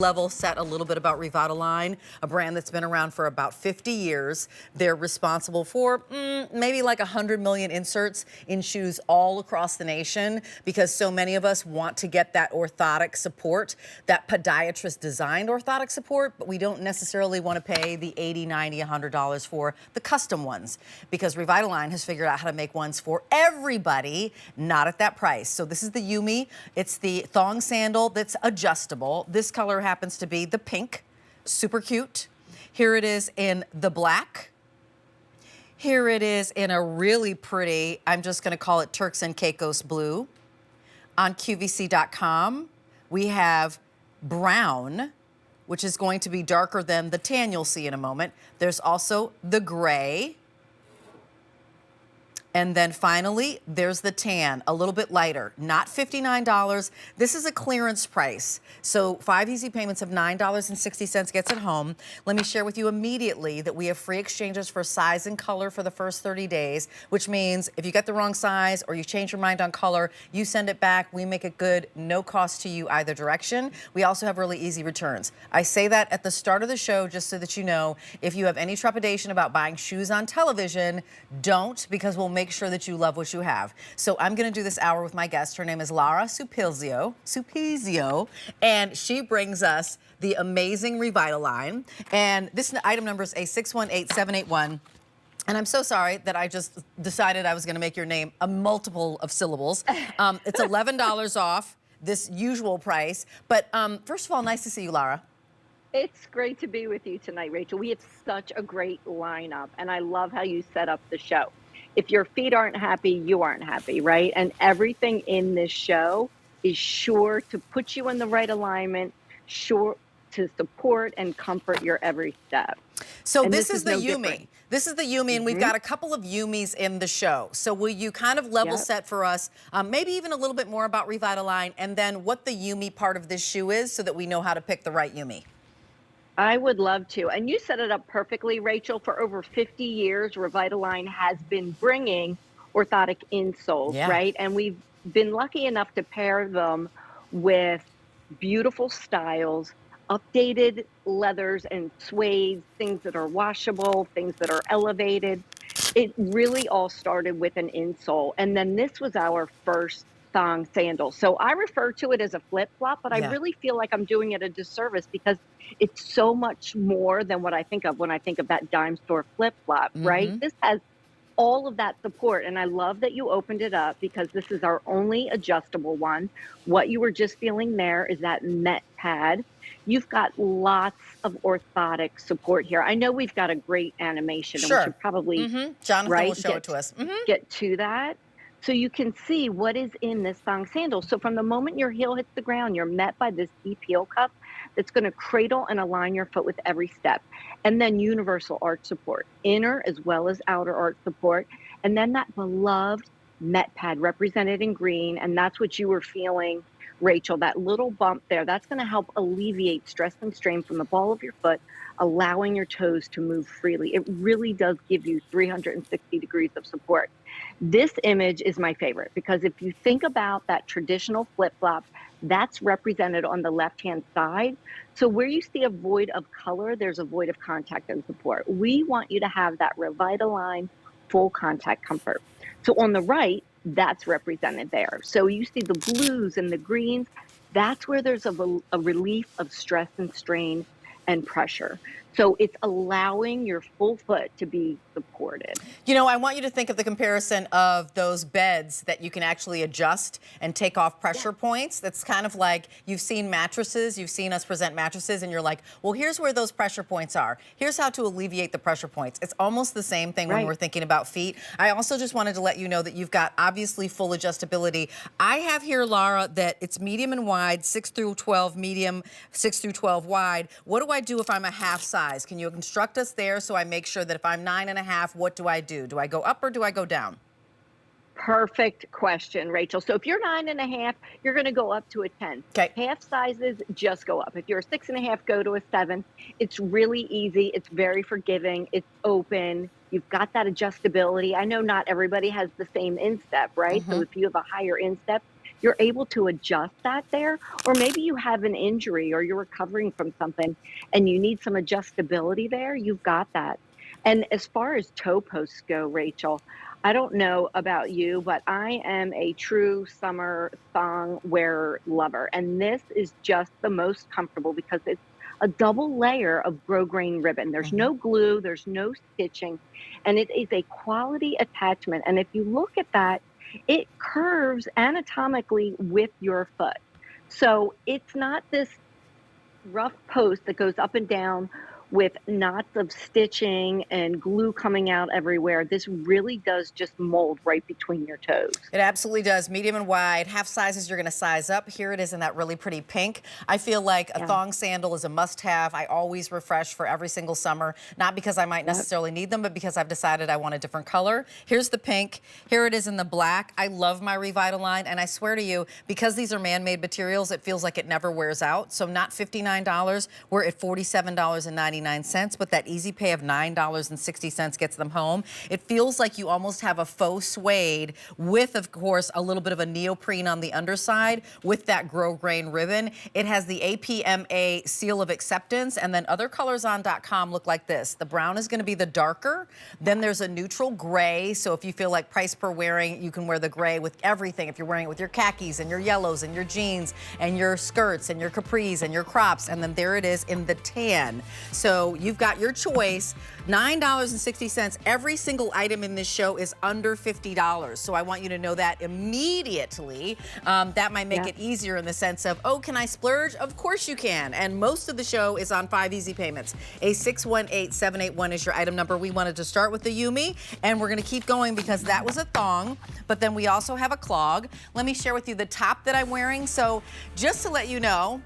Level set a little bit about Revitalign, a brand that's been around for about 50 years. They're responsible for maybe like 100 million inserts in shoes all across the nation because so many of us want to get that orthotic support, that podiatrist designed orthotic support, but we don't necessarily want to pay the $80, $90, $100 for the custom ones because Revitalign has figured out how to make ones for everybody, not at that price. So this is the Yumi. It's the thong sandal that's adjustable. This color happens to be the pink, super cute. Here it is in the black. Here it is in a really pretty, I'm just gonna call it Turks and Caicos blue. On QVC.com, we have brown, which is going to be darker than the tan you'll see in a moment. There's also the gray. And then finally, there's the tan, a little bit lighter, not $59. This is a clearance price. So 5 easy payments of $9.60 gets it home. Let me share with you immediately that we have free exchanges for size and color for the first 30 days, which means if you get the wrong size or you change your mind on color, you send it back, we make it good, no cost to you either direction. We also have really easy returns. I say that at the start of the show just so that you know, if you have any trepidation about buying shoes on television, don't, because we'll make sure that you love what you have. So I'm going to do this hour with my guest. Her name is Laura Supizio, and she brings us the amazing Revitalign. And this item number is A618781. And I'm so sorry that I just decided I was going to make your name a multiple of syllables. It's $11 off this usual price. But first of all, nice to see you, Laura. It's great to be with you tonight, Rachel. We have such a great lineup, and I love how you set up the show. If your feet aren't happy, you aren't happy, right? And everything in this show is sure to put you in the right alignment, sure to support and comfort your every step. So and this is the no Yumi. Different. This is the Yumi, and we've got a couple of Yumis in the show. So will you kind of level set for us, maybe even a little bit more about Revitalign, and then what the Yumi part of this shoe is so that we know how to pick the right Yumi? I would love to. And you set it up perfectly, Rachel. For over 50 years, Revitalign has been bringing orthotic insoles, right? And we've been lucky enough to pair them with beautiful styles, updated leathers and suede, things that are washable, things that are elevated. It really all started with an insole. And then this was our first thong sandal. So I refer to it as a flip-flop, but I really feel like I'm doing it a disservice because it's so much more than what I think of when I think of that dime store flip-flop, right? This has all of that support, and I love that you opened it up because this is our only adjustable one. What you were just feeling there is that net pad. You've got lots of orthotic support here. I know we've got a great animation, and we should probably Jonathan will show it to us. Get to that. So you can see what is in this thong sandal. So from the moment your heel hits the ground, you're met by this deep heel cup that's going to cradle and align your foot with every step. And then universal arch support, inner as well as outer arch support. And then that beloved net pad represented in green. And that's what you were feeling, Rachel, that little bump there. That's going to help alleviate stress and strain from the ball of your foot, allowing your toes to move freely. It really does give you 360 degrees of support. This image is my favorite because if you think about that traditional flip-flop, that's represented on the left-hand side. So where you see a void of color, there's a void of contact and support. We want you to have that Revitalign full contact comfort. So on the right, that's represented there. So you see the blues and the greens, that's where there's a relief of stress and strain and pressure. So it's allowing your full foot to be supported. You know, I want you to think of the comparison of those beds that you can actually adjust and take off pressure points. That's kind of like you've seen mattresses, you've seen us present mattresses, and you're like, well, here's where those pressure points are. Here's how to alleviate the pressure points. It's almost the same thing when we're thinking about feet. I also just wanted to let you know that you've got obviously full adjustability. I have here, Laura, that it's medium and wide, 6 through 12 medium, 6 through 12 wide. What do I do if I'm a half size? Can you instruct us there so I make sure that if I'm 9.5, what do I do? Do I go up or do I go down? Perfect question, Rachel. So if you're 9.5, you're going to go up to a 10. Okay. Half sizes just go up. If you're a 6.5, go to a 7. It's really easy. It's very forgiving. It's open. You've got that adjustability. I know not everybody has the same instep, right? So if you have a higher instep, you're able to adjust that there. Or maybe you have an injury or you're recovering from something and you need some adjustability there, you've got that. And as far as toe posts go, Rachel, I don't know about you, but I am a true summer thong wearer lover. And this is just the most comfortable because it's a double layer of grosgrain ribbon. There's no glue, there's no stitching, and it is a quality attachment. And if you look at that, it curves anatomically with your foot. So it's not this rough post that goes up and down with knots of stitching and glue coming out everywhere. This really does just mold right between your toes. It absolutely does. Medium and wide. Half sizes you're going to size up. Here it is in that really pretty pink. I feel like a thong sandal is a must-have. I always refresh for every single summer, not because I might necessarily need them, but because I've decided I want a different color. Here's the pink. Here it is in the black. I love my Revitalign, and I swear to you, because these are man-made materials, it feels like it never wears out. So not $59. We're at $47.99. But that easy pay of $9.60 gets them home. It feels like you almost have a faux suede with, of course, a little bit of a neoprene on the underside with that grosgrain ribbon. It has the APMA seal of acceptance, and then other colors on.com look like this. The brown is going to be the darker. Then there's a neutral gray. So if you feel like price per wearing, you can wear the gray with everything. If you're wearing it with your khakis and your yellows and your jeans and your skirts and your capris and your crops. And then there it is in the tan. So you've got your choice, $9.60. Every single item in this show is under $50. So I want you to know that immediately. That might make it easier in the sense of, oh, can I splurge? Of course you can. And most of the show is on 5 easy payments. A618781 is your item number. We wanted to start with the Yumi, and we're going to keep going because that was a thong, but then we also have a clog. Let me share with you the top that I'm wearing. So just to let you know,